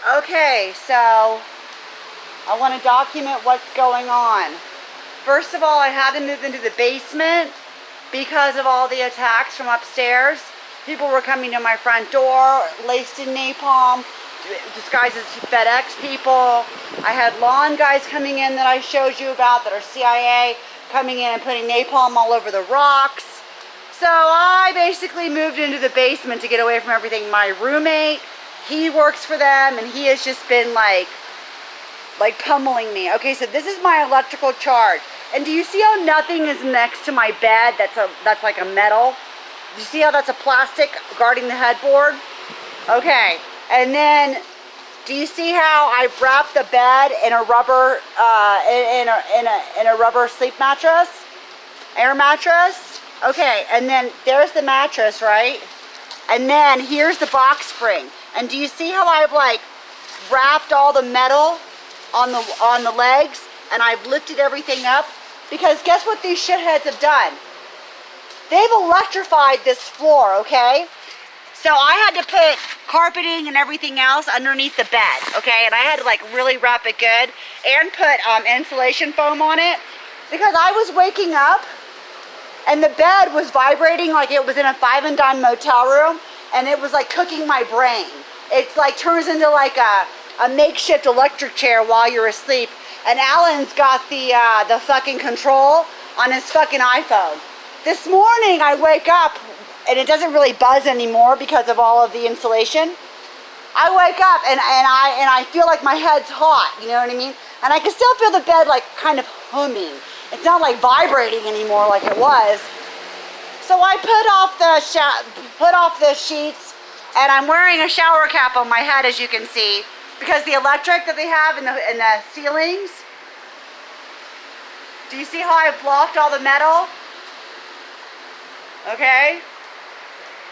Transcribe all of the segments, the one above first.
Okay, so I want to document what's going on. First of all, I had to move into the basement because of all the attacks from upstairs. People were coming to my front door, laced in napalm, disguised as FedEx people. I had lawn guys coming in that I showed you about that are CIA, coming in and putting napalm all over the rocks. So I basically moved into the basement to get away from everything. My roommate, he works for them, and he has just been like pummeling me. Okay, so this is my electrical charge. And do you see how nothing is next to my bed that's like a metal? Do you see how that's a plastic guarding the headboard? Okay, and then do you see how I wrapped the bed in a rubber in a rubber sleep mattress? Air mattress? Okay, and then there's the mattress, right? And then here's the box spring. And do you see how I've like wrapped all the metal on the legs, and I've lifted everything up? Because guess what these shitheads have done? They've electrified this floor, okay? So I had to put carpeting and everything else underneath the bed, okay? And I had to like really wrap it good and put insulation foam on it, because I was waking up and the bed was vibrating like it was in a 5 and dime motel room, and it was like cooking my brain. It's like turns into like a makeshift electric chair while you're asleep. And Alan's got the fucking control on his fucking iPhone. This morning I wake up and it doesn't really buzz anymore because of all of the insulation. I wake up and I feel like my head's hot, you know what I mean? And I can still feel the bed like kind of humming. It's not like vibrating anymore like it was. So I put off the sheets, and I'm wearing a shower cap on my head, as you can see, because the electric that they have in the ceilings. Do you see how I've blocked all the metal? Okay.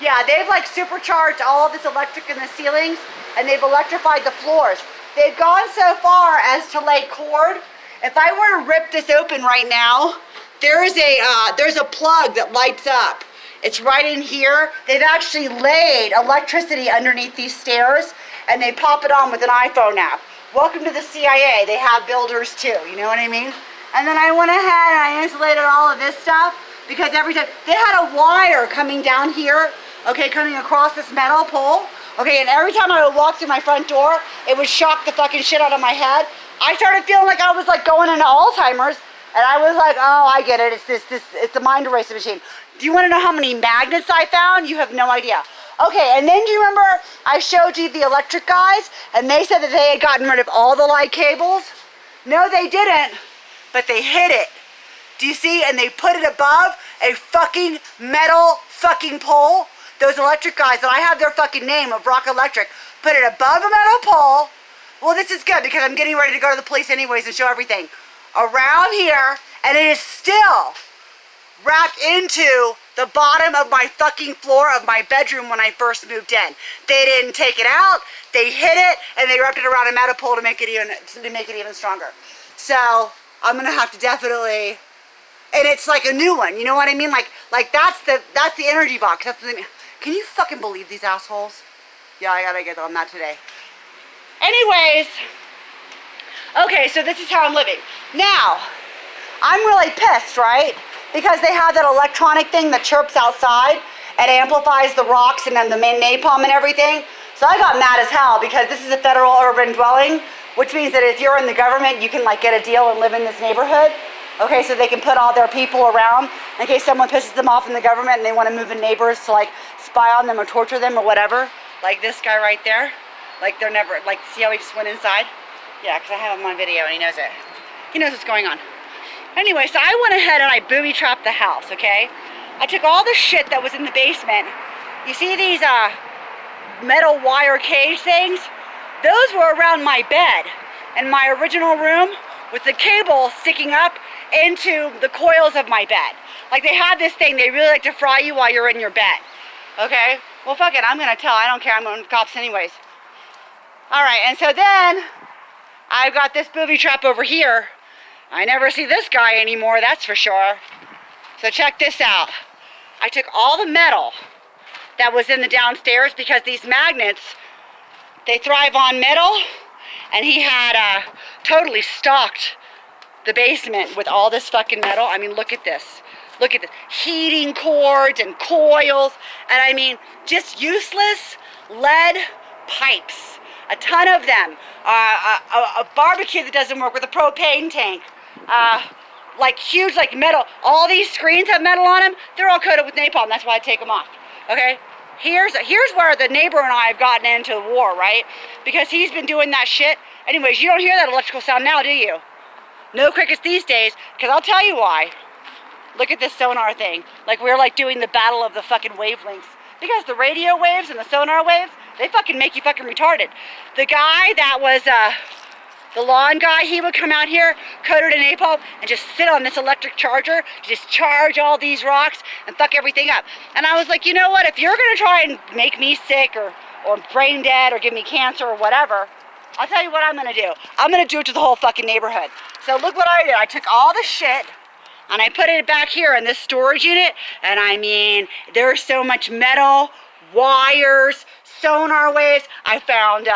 Yeah, they've like supercharged all of this electric in the ceilings, and they've electrified the floors. They've gone so far as to lay cord. If I were to rip this open right now, there's a plug that lights up. It's right in here. They've actually laid electricity underneath these stairs, and they pop it on with an iPhone app. Welcome to the CIA. They have builders too, you know what I mean? And then I went ahead and I insulated all of this stuff, because every time, they had a wire coming down here, okay, coming across this metal pole, okay, and every time I would walk through my front door, it would shock the fucking shit out of my head. I started feeling like I was like going into Alzheimer's, and I was like, oh, I get it, it's the mind eraser machine. Do you want to know how many magnets I found? You have no idea. Okay, and then do you remember I showed you the electric guys, and they said that they had gotten rid of all the light cables? No, they didn't, but they hid it. Do you see? And they put it above a fucking metal fucking pole. Those electric guys, that I have their fucking name of Rock Electric, put it above a metal pole. Well, this is good because I'm getting ready to go to the police anyways and show everything. Around here, and it is still wrapped into the bottom of my fucking floor of my bedroom when I first moved in. They didn't take it out, they hid it, and they wrapped it around a metal pole to make it even stronger. So I'm gonna have to definitely, and it's like a new one, you know what I mean? Like that's the energy box. That's the, can you fucking believe these assholes? Yeah, I gotta get on that today. Anyways, okay, so this is how I'm living. Now, I'm really pissed, right? Because they have that electronic thing that chirps outside and amplifies the rocks and then the main napalm and everything. So I got mad as hell because this is a federal urban dwelling, which means that if you're in the government, you can like get a deal and live in this neighborhood. Okay, so they can put all their people around in case someone pisses them off in the government and they want to move in neighbors to like spy on them or torture them or whatever. Like this guy right there. Like they're never, like see how he just went inside? Yeah, because I have him on video and he knows it. He knows what's going on. Anyway, so I went ahead and I booby-trapped the house, okay? I took all the shit that was in the basement. You see these metal wire cage things? Those were around my bed in my original room with the cable sticking up into the coils of my bed. Like they have this thing, they really like to fry you while you're in your bed. Okay? Well, fuck it, I'm gonna tell. I don't care, I'm going to the cops anyways. Alright, and so then I've got this booby trap over here. I never see this guy anymore, that's for sure. So check this out. I took all the metal that was in the downstairs because these magnets They thrive on metal, and he had totally stocked the basement with all this fucking metal. I mean, look at this. Look at this. Heating cords and coils, and I mean, just useless lead pipes. A ton of them. A barbecue that doesn't work with a propane tank. Like huge, like metal. All these screens have metal on them. They're all coated with napalm. That's why I take them off. Okay? Here's where the neighbor and I have gotten into the war, right? Because he's been doing that shit. Anyways, you don't hear that electrical sound now, do you? No crickets these days, because I'll tell you why. Look at this sonar thing. Like we're like doing the battle of the fucking wavelengths. Because the radio waves and the sonar waves, they fucking make you fucking retarded. The guy that was, the lawn guy, he would come out here, coated in napalm, and just sit on this electric charger, just charge all these rocks and fuck everything up. And I was like, you know what, if you're gonna try and make me sick or brain dead or give me cancer or whatever, I'll tell you what I'm gonna do. I'm gonna do it to the whole fucking neighborhood. So look what I did. I took all the shit and I put it back here in this storage unit, and I mean, there's so much metal, wires, sonar waves. I found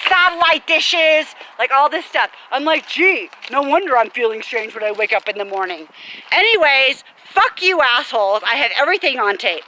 satellite dishes, like all this stuff. I'm like, gee, no wonder I'm feeling strange when I wake up in the morning. Anyways, fuck you assholes. I have everything on tape.